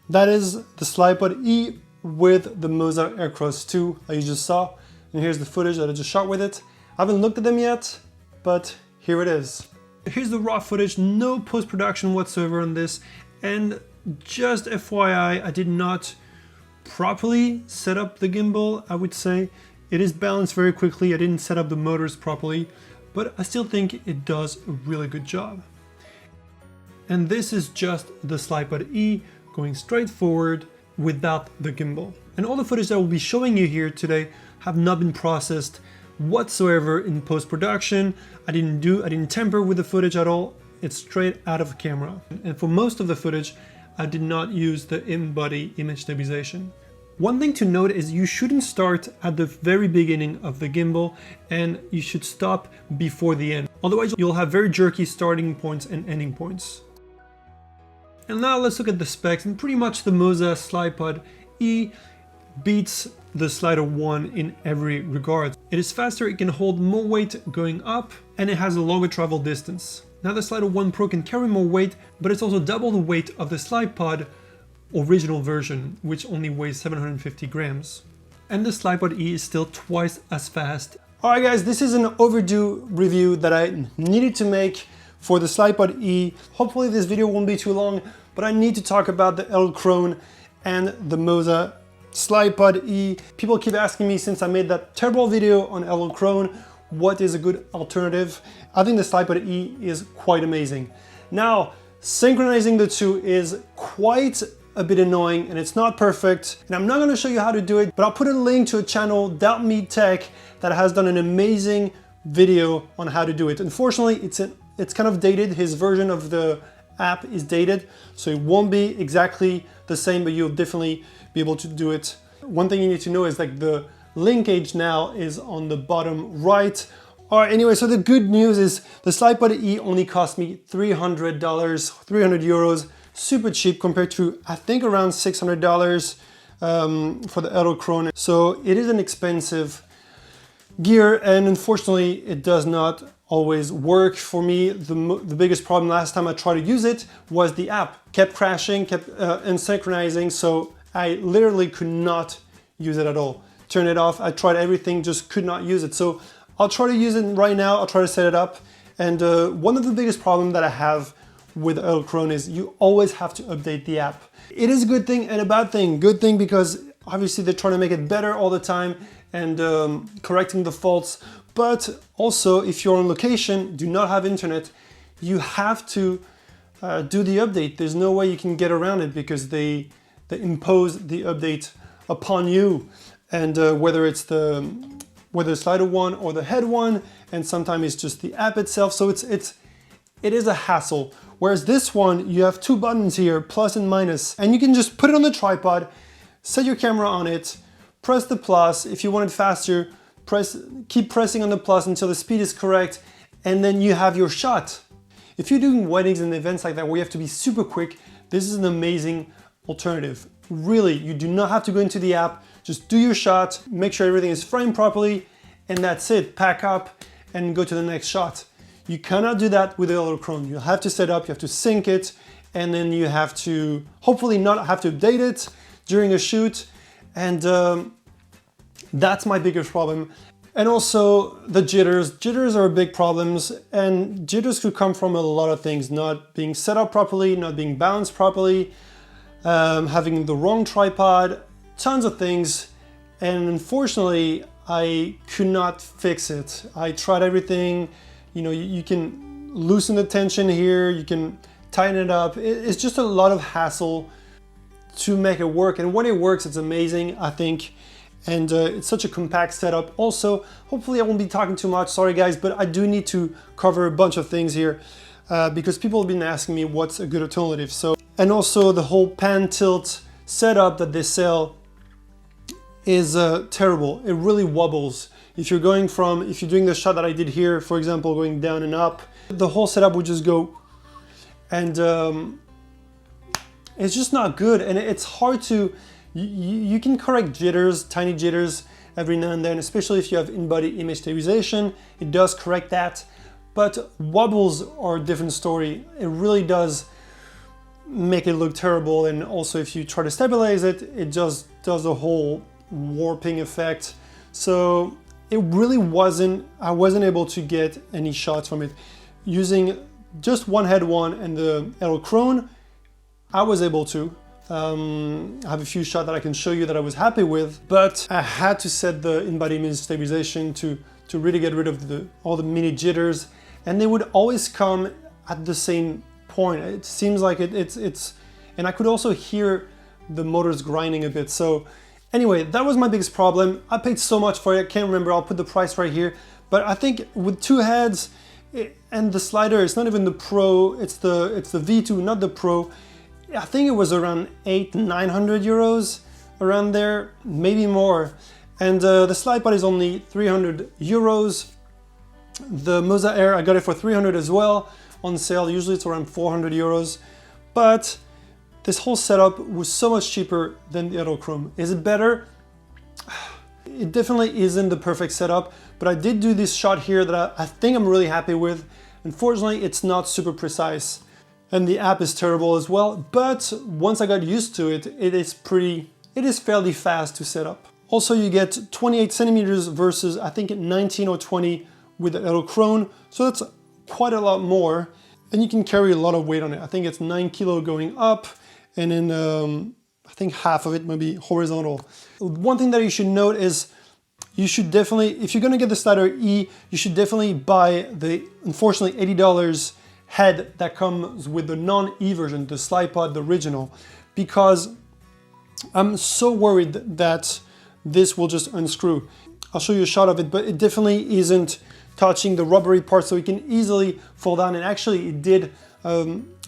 That is the Slypod E with the Moza Aircross 2 that you just saw. And here's the footage that I just shot with it. I haven't looked at them yet, but here it is. Here's the raw footage, no post-production whatsoever on this. And just FYI, I did not properly set up the gimbal, I would say. It is balanced very quickly. I didn't set up the motors properly, but I still think it does a really good job. And this is just the Slypod E going straight forward without the gimbal. And all the footage that I will be showing you here today have not been processed whatsoever in post-production. I didn't tamper with the footage at all. It's straight out of camera. And for most of the footage, I did not use the in-body image stabilization. One thing to note is you shouldn't start at the very beginning of the gimbal, and you should stop before the end. Otherwise, you'll have very jerky starting points and ending points. And now let's look at the specs, and pretty much the Moza Slypod E beats the SliderONE in every regard. It is faster, it can hold more weight going up, and it has a longer travel distance. Now the SliderONE Pro can carry more weight, but it's also double the weight of the Slypod original version, which only weighs 750 grams. And the Slypod E is still twice as fast. Alright guys, this is an overdue review that I needed to make for the Slypod E. Hopefully this video won't be too long, but I need to talk about the Edelkrone and the Moza Slypod E. People keep asking me since I made that terrible video on Edelkrone, what is a good alternative? I think the Slypod E is quite amazing. Now, synchronizing the two is quite a bit annoying and it's not perfect. And I'm not going to show you how to do it, but I'll put a link to a channel, Doubt Me Tech, that has done an amazing video on how to do it. Unfortunately, it's kind of dated. His version of the app is dated, so it won't be exactly the same, but you'll definitely be able to do it. One thing you need to know is like the linkage now is on the bottom right. All right, anyway, so the good news is the Slypod E only cost me $300, 300 euros, super cheap compared to, I think, around $600 for the Edelkrone. So it is an expensive gear, and unfortunately, it does not always work for me. The biggest problem last time I tried to use it was the app kept crashing, kept unsynchronizing, so I literally could not use it at all. Turn it off, I tried everything, just could not use it. So I'll try to use it right now, I'll try to set it up. And one of the biggest problems that I have with Edelkrone is you always have to update the app. It is a good thing and a bad thing. Good thing because obviously they're trying to make it better all the time and correcting the faults. But also, if you're on location, do not have internet, you have to do the update. There's no way you can get around it because they impose the update upon you. And whether it's the SliderONE or the HeadONE, and sometimes it's just the app itself. So it is a hassle. Whereas this one, you have two buttons here, plus and minus, and you can just put it on the tripod, set your camera on it, press the plus. If you want it faster, keep pressing on the plus until the speed is correct, and then you have your shot. If you're doing weddings and events like that where you have to be super quick, this is an amazing alternative. Really, you do not have to go into the app, just do your shot, make sure everything is framed properly, and that's it. Pack up and go to the next shot. You cannot do that with the Edelkrone. You have to set up, you have to sync it, and then you have to hopefully not have to update it during a shoot. And that's my biggest problem. And also the jitters. Jitters are big problems, and jitters could come from a lot of things. Not being set up properly, not being balanced properly, having the wrong tripod, tons of things. And unfortunately, I could not fix it. I tried everything. You know, you can loosen the tension here, you can tighten it up. It's just a lot of hassle to make it work. And when it works, it's amazing, I think. And it's such a compact setup. Also, hopefully I won't be talking too much, sorry guys, but I do need to cover a bunch of things here because people have been asking me what's a good alternative. So, and also the whole pan tilt setup that they sell is terrible. It really wobbles. If you're doing the shot that I did here, for example, going down and up, the whole setup would just go, and it's just not good. And it's hard to, you can correct jitters, tiny jitters every now and then, especially if you have in-body image stabilization, it does correct that. But wobbles are a different story. It really does make it look terrible, and also if you try to stabilize it, it just does a whole warping effect. So it really wasn't, I wasn't able to get any shots from it. Using just one HeadONE and the Edelkrone, I was able to. I have a few shots that I can show you that I was happy with, but I had to set the in-body image stabilization to really get rid of all the mini jitters, and they would always come at the same point. It seems like it's, and I could also hear the motors grinding a bit. So anyway, that was my biggest problem. I paid so much for it, I can't remember, I'll put the price right here. But I think with two heads and the slider, it's not even the Pro, it's the V2, not the Pro. I think it was around 800-900 euros, around there, maybe more. And the Slypod is only 300 euros. The Moza Air, I got it for 300 as well on sale. Usually it's around 400 euros. But this whole setup was so much cheaper than the Edelkrone. Is it better? It definitely isn't the perfect setup, but I did do this shot here that I think I'm really happy with. Unfortunately, it's not super precise. And the app is terrible as well, but once I got used to it, it is fairly fast to set up. Also, you get 28 centimeters versus I think 19 or 20 with the Edelkrone, so that's quite a lot more, and you can carry a lot of weight on it. I think it's 9 kilo going up, and then I think half of it may be horizontal. One thing that you should note is you should definitely, if you're gonna get the Slider E, you should definitely buy the, unfortunately, $80 head that comes with the non-E version, the Slypod, the original, because I'm so worried that this will just unscrew. I'll show you a shot of it, but it definitely isn't touching the rubbery part, so it can easily fall down, and actually it did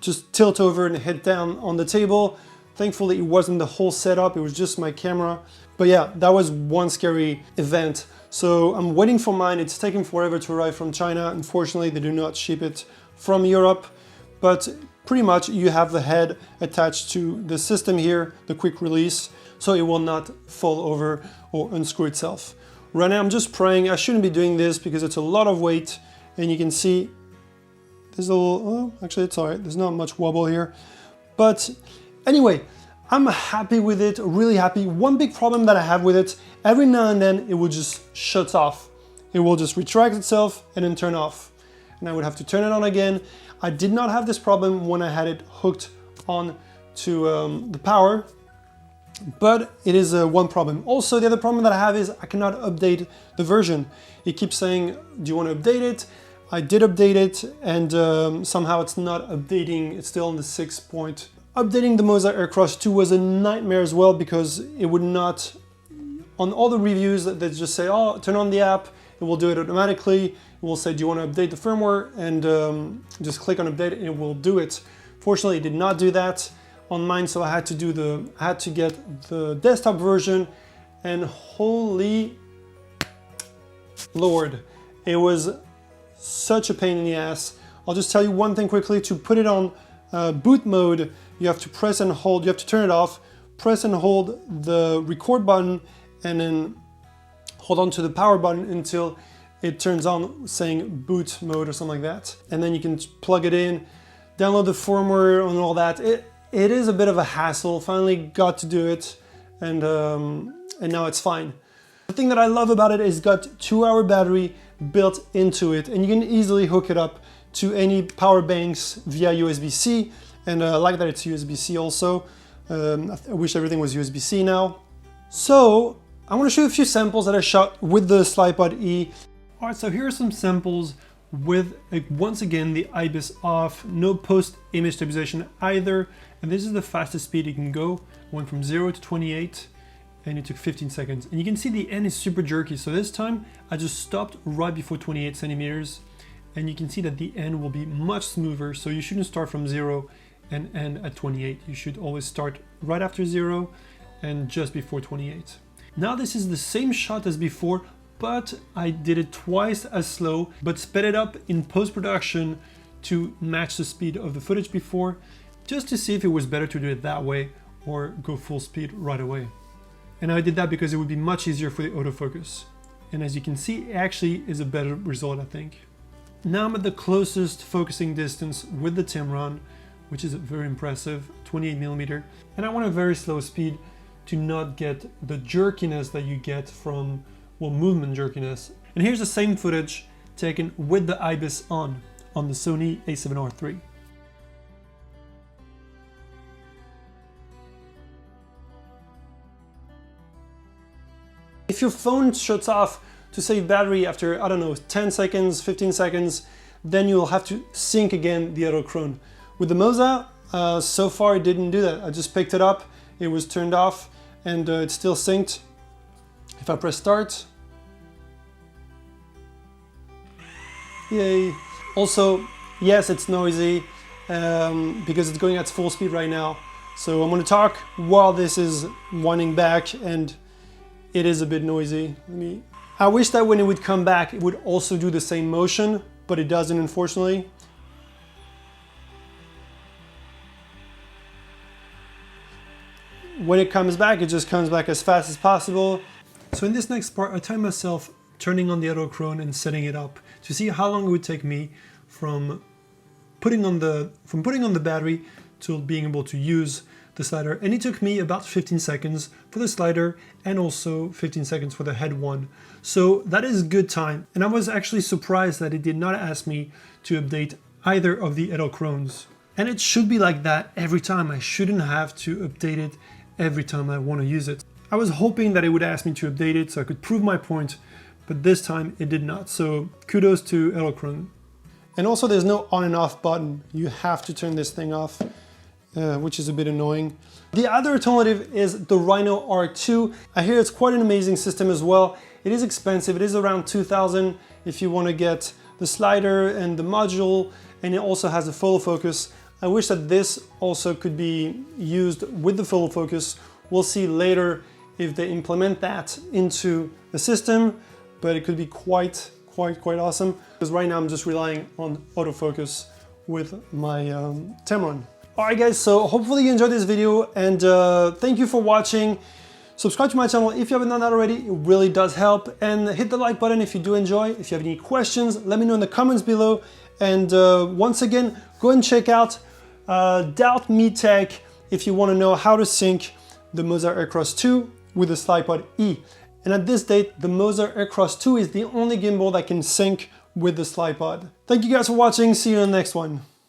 just tilt over and hit down on the table. Thankfully it wasn't the whole setup, it was just my camera. But yeah, that was one scary event. So I'm waiting for mine. It's taking forever to arrive from China. Unfortunately, they do not ship it from Europe, but pretty much you have the head attached to the system here, the quick release, so it will not fall over or unscrew itself. Right now I'm just praying. I shouldn't be doing this because it's a lot of weight, and you can see there's a little, oh, actually it's all right, there's not much wobble here. But anyway, I'm happy with it, really happy. One big problem that I have with it, every now and then it will just shut off. It will just retract itself and then turn off. And I would have to turn it on again. I did not have this problem when I had it hooked on to the power, but it is one problem. Also, the other problem that I have is I cannot update the version. It keeps saying, do you want to update it? I did update it, and somehow it's not updating. It's still on the 6 point. Updating the Moza Aircross 2 was a nightmare as well, because it would not, on all the reviews that just say, oh, turn on the app, it will do it automatically. It will say, do you want to update the firmware? And just click on update and it will do it. Fortunately, it did not do that on mine, so I had to get the desktop version, and holy Lord, it was such a pain in the ass. I'll just tell you one thing quickly. To put it on boot mode, you have to press and hold, you have to turn it off, press and hold the record button, and then hold on to the power button until it turns on, saying boot mode or something like that. And then you can plug it in, download the firmware and all that. It is a bit of a hassle. Finally got to do it, and now it's fine. The thing that I love about it is it's got 2-hour battery built into it, and you can easily hook it up to any power banks via USB-C, and I like that it's USB-C also. I wish everything was USB-C now. So I want to show you a few samples that I shot with the Slypod E. All right, so here are some samples with, once again, the IBIS off, no post-image stabilization either, and this is the fastest speed it can go. Went from 0 to 28, and it took 15 seconds. And you can see the end is super jerky, so this time I just stopped right before 28 centimeters, and you can see that the end will be much smoother, so you shouldn't start from 0 and end at 28. You should always start right after 0 and just before 28. Now this is the same shot as before, but I did it twice as slow, but sped it up in post-production to match the speed of the footage before, just to see if it was better to do it that way or go full speed right away. And I did that because it would be much easier for the autofocus. And as you can see, it actually is a better result, I think. Now I'm at the closest focusing distance with the Tamron, which is very impressive, 28mm. And I want a very slow speed to not get the jerkiness that you get from, well, movement jerkiness. And here's the same footage taken with the IBIS on the Sony a7R III. If your phone shuts off to save battery after, I don't know, 10 seconds, 15 seconds, then you'll have to sync again the Edelkrone. With the Moza, so far it didn't do that. I just picked it up, it was turned off, and it's still synced. If I press start, yay. Also, yes, it's noisy because it's going at full speed right now. So I'm going to talk while this is winding back, and it is a bit noisy. I wish that when it would come back, it would also do the same motion, but it doesn't, unfortunately. When it comes back, it just comes back as fast as possible. So in this next part, I time myself turning on the Edelkrone and setting it up to see how long it would take me from putting on the battery to being able to use the slider. And it took me about 15 seconds for the slider and also 15 seconds for the HeadONE. So that is good time. And I was actually surprised that it did not ask me to update either of the Edelkrones. And it should be like that every time. I shouldn't have to update it every time I want to use it. I was hoping that it would ask me to update it so I could prove my point, but this time it did not. So kudos to Edelkrone. And also there's no on and off button. You have to turn this thing off, which is a bit annoying. The other alternative is the Rhino R2. I hear it's quite an amazing system as well. It is expensive. It is around 2,000 if you want to get the slider and the module, and it also has a photo focus. I wish that this also could be used with the photo focus. We'll see later if they implement that into the system, but it could be quite awesome. Because right now I'm just relying on autofocus with my Tamron. Alright guys, so hopefully you enjoyed this video, and thank you for watching. Subscribe to my channel if you haven't done that already, it really does help. And hit the like button if you do enjoy. If you have any questions, let me know in the comments below. And once again, go and check out Doubt Me Tech if you want to know how to sync the Moza Aircross 2 with the Slypod E. And at this date, the Moza Aircross 2 is the only gimbal that can sync with the Slypod. Thank you guys for watching, see you in the next one.